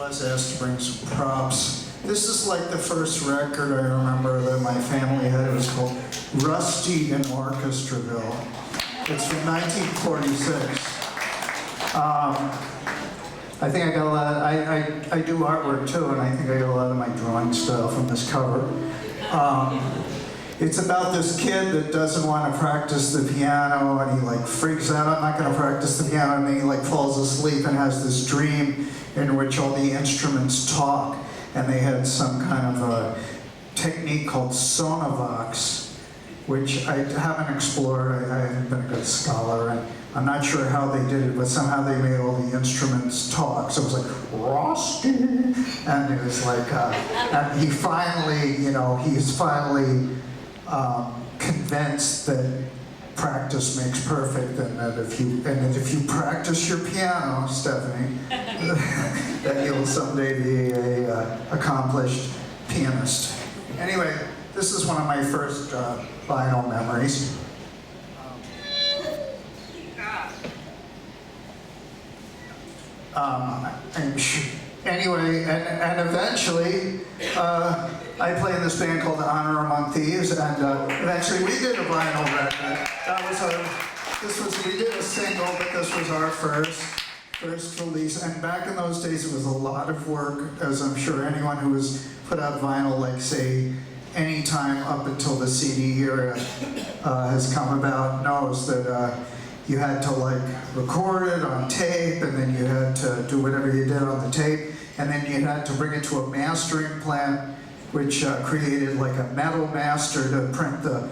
was asked to bring some props. This is like the first record I remember that my family had. It was called Rusty in Orchestraville. It's from 1946. I think I got a lot of, I do artwork too, and I think I got a lot of my drawing style from this cover. It's about this kid that doesn't want to practice the piano, and he like freaks out, I'm not going to practice the piano, and then he like falls asleep and has this dream in which all the instruments talk, and they had some kind of a technique called sonovox, which I haven't explored. I haven't been a good scholar, and I'm not sure how they did it, but somehow they made all the instruments talk. So it was like, Rusty, and it was like, and he finally, he's finally convinced that practice makes perfect, and that if you practice your piano, Stephanie, that you'll someday be a accomplished pianist. Anyway, this is one of my first vinyl memories. Anyway, and eventually, I played in this band called Honor Among Thieves, and eventually we did a vinyl record. We did a single, but this was our first release. And back in those days, it was a lot of work, as I'm sure anyone who has put out vinyl, like say, any time up until the CD era has come about, knows that you had to like record it on tape, and then you had to do whatever you did on the tape, and then you had to bring it to a mastering plant, which created like a metal master to print the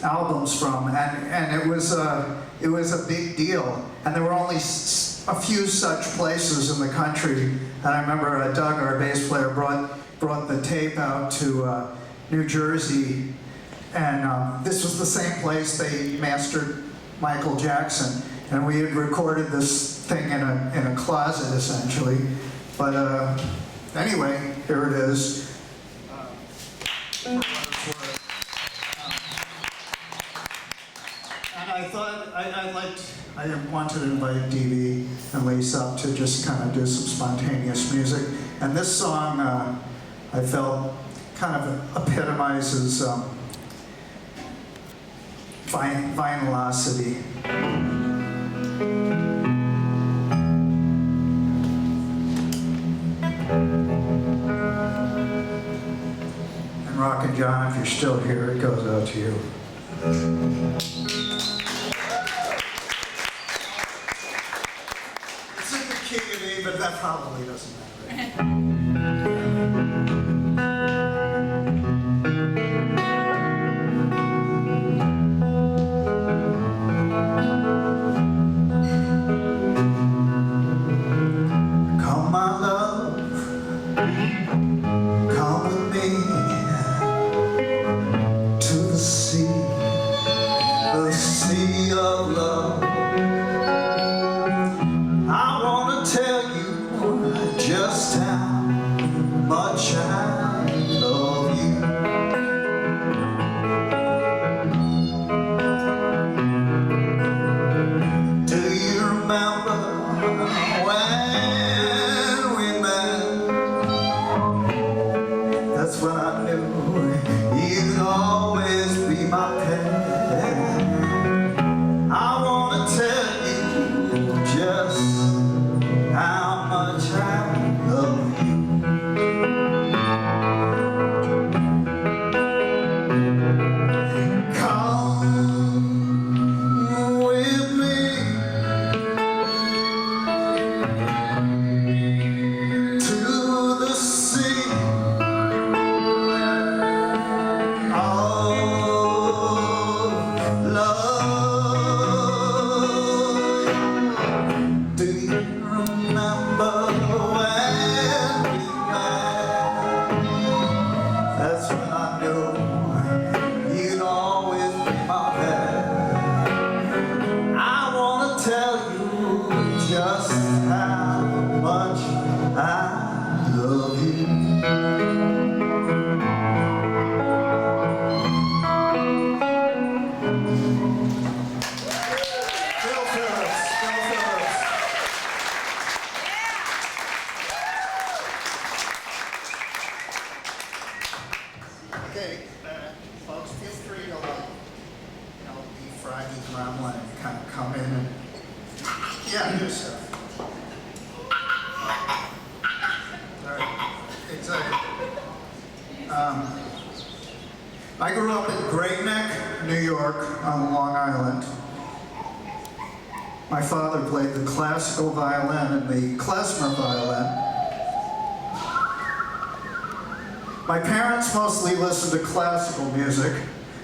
albums from, and it was a big deal, and there were only a few such places in the country. And I remember Doug, our bass player, brought the tape out to New Jersey, and this was the same place they mastered Michael Jackson, and we had recorded this thing in a closet essentially. But anyway, here it is. And I thought I wanted to invite Dee and Lisa to just kind of do some spontaneous music, and this song I felt kind of epitomizes vinylosity. And Rockin' John, if you're still here, it goes out to you. It's in the key of E, but that probably doesn't matter. You'd always be my pet. I rambling and you kind of come in and, yeah, do stuff. Right, exactly. I grew up in Great Neck, New York, on Long Island. My father played the classical violin and the klezmer violin. My parents mostly listened to classical music.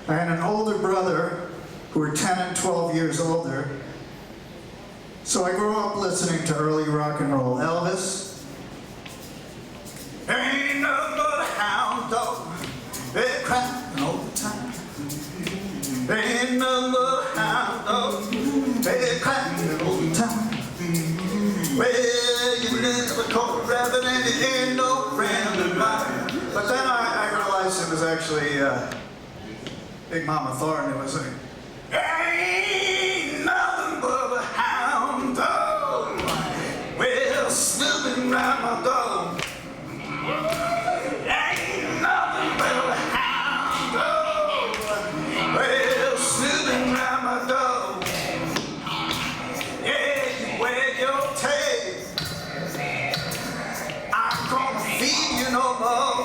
I had an older brother who were 10 and 12 years older. So I grew up listening to early rock and roll. Elvis. Ain't nothing but a hound dog, they're crying all the time. Ain't nothing but a hound dog, they're crying all the time. Well, you never caught a rabbit and it ain't no friend of mine. But then I realized it was actually Big Mama Thornton. It was like, ain't nothing but a hound dog, well, snooping round my dog. Ain't nothing but a hound dog, well, snooping round my dog. Yeah, you wag your tail, I'm gonna feed you no more.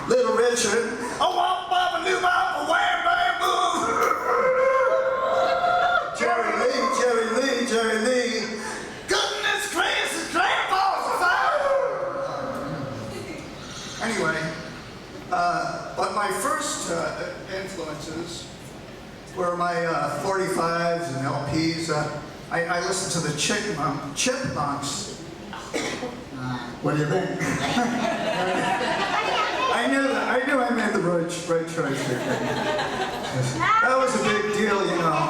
Little Richard, I want Baba New Baba, wham bam boo. Jerry Lee. Goodness gracious, grandpa's a fire. Anyway, but my first influences were my 45s and LPs. I listened to the Chipmunks. What do you think? I knew I made the right choice here. That was a big deal, you know.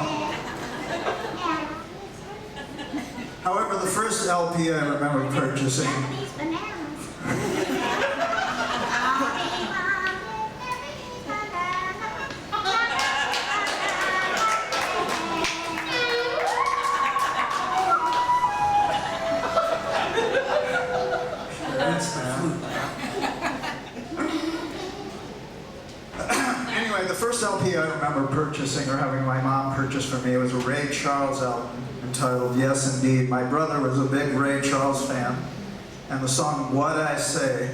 However, the first LP I remember purchasing. Anyway, the first LP I remember purchasing or having my mom purchase for me was a Ray Charles album entitled Yes Indeed. My brother was a big Ray Charles fan, and the song What I Say.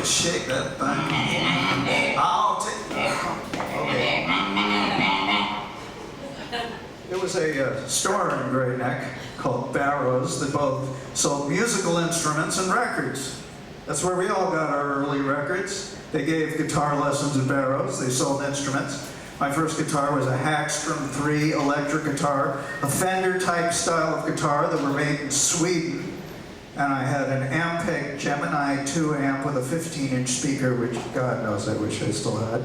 Shake that thing. I'll take it. Okay. There was a store in Great Neck called Barrow's that both sold musical instruments and records. That's where we all got our early records. They gave guitar lessons at Barrow's. They sold instruments. My first guitar was a Hackstrom 3 electric guitar, a Fender type style of guitar that were made in Sweden. And I had an Ampeg Gemini 2 amp with a 15-inch speaker, which God knows I wish I still had.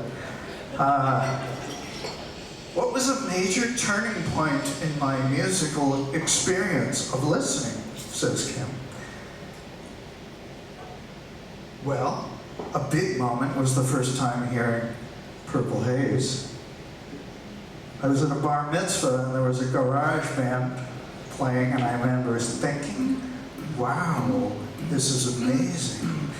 What was a major turning point in my musical experience of listening, says Kim. Well, a big moment was the first time hearing Purple Haze. I was at a bar mitzvah and there was a garage band playing, and I remember thinking, wow, this is amazing.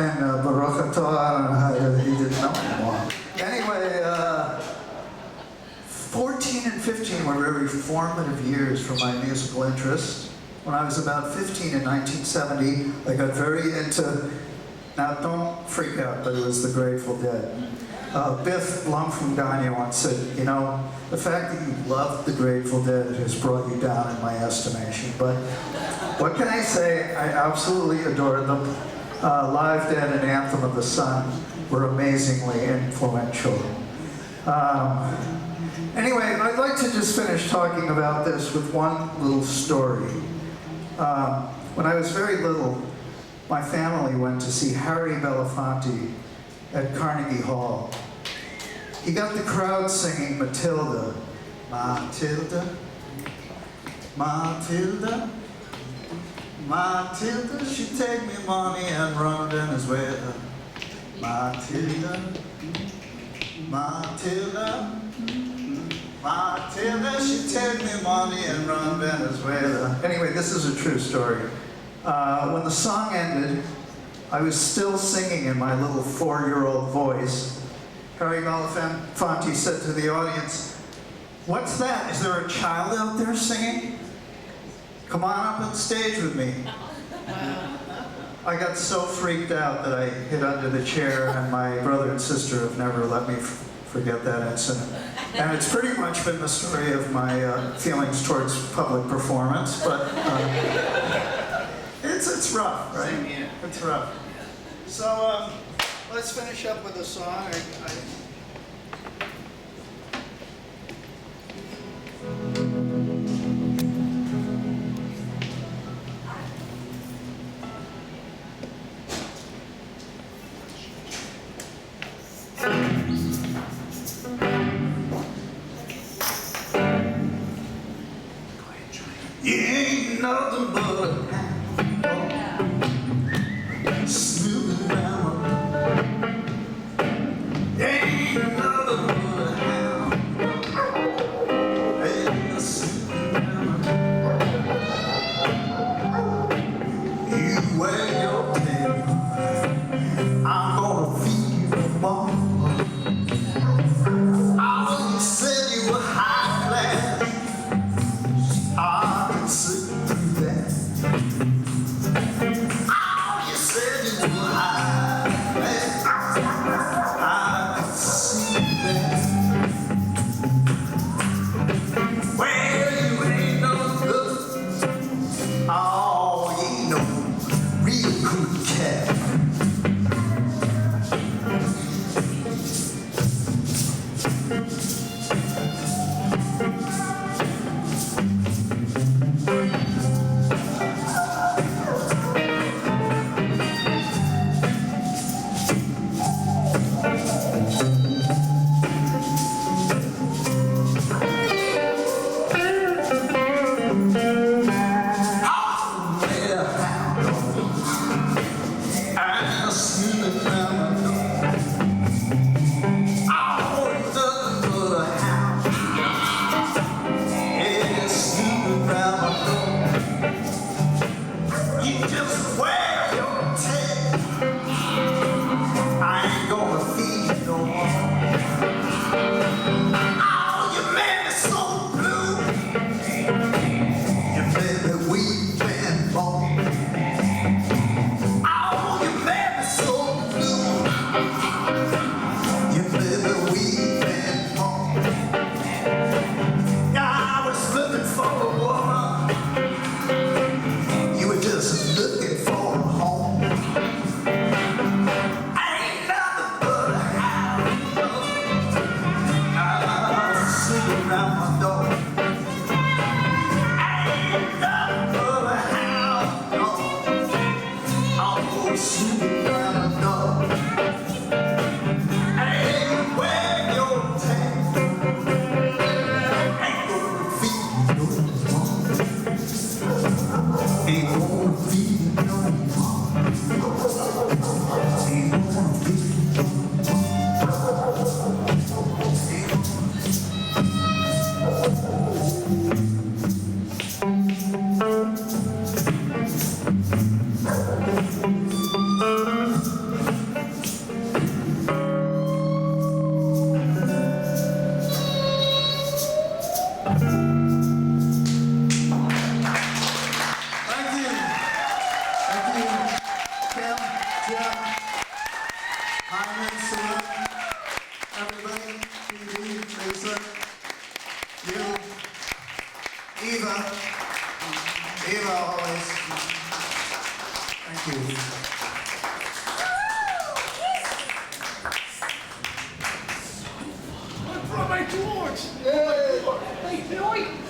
And Baruch Atah, he didn't know anymore. Anyway, 14 and 15 were very formative years for my musical interest. When I was about 15 in 1970, I got very into, now don't freak out, but it was the Grateful Dead. Biff Blumfunganya once said, you know, the fact that you loved the Grateful Dead has brought you down in my estimation. But what can I say? I absolutely adored them. Live Dead and Anthem of the Sun were amazingly influential. Anyway, I'd like to just finish talking about this with one little story. When I was very little, my family went to see Harry Belafonte at Carnegie Hall. He got the crowd singing Matilda. Matilda, Matilda, Matilda, she take me money and run Venezuela. Matilda, Matilda, Matilda, she take me money and run Venezuela. Anyway, this is a true story. When the song ended, I was still singing in my little 4-year-old voice. Harry Belafonte said to the audience, "What's that? Is there a child out there singing? Come on up on stage with me." I got so freaked out that I hid under the chair, and my brother and sister have never let me forget that incident. And it's pretty much been the story of my feelings towards public performance, but it's rough, right? It's rough. So let's finish up with a song. You ain't nothing but a hound snooping around. You ain't nothing but a hound, hey, snooping around. You wag your tail, I'm gonna feed you the ball. Oh, you said you were high class, I can see through that. Oh, you said you were high class, I can see that. Well, you ain't no good, oh, you ain't no real good cat. High Noon Saloon, everybody, TV, Lisa, you, Eva always. Thank you. I brought my torch! Yay! Yoink.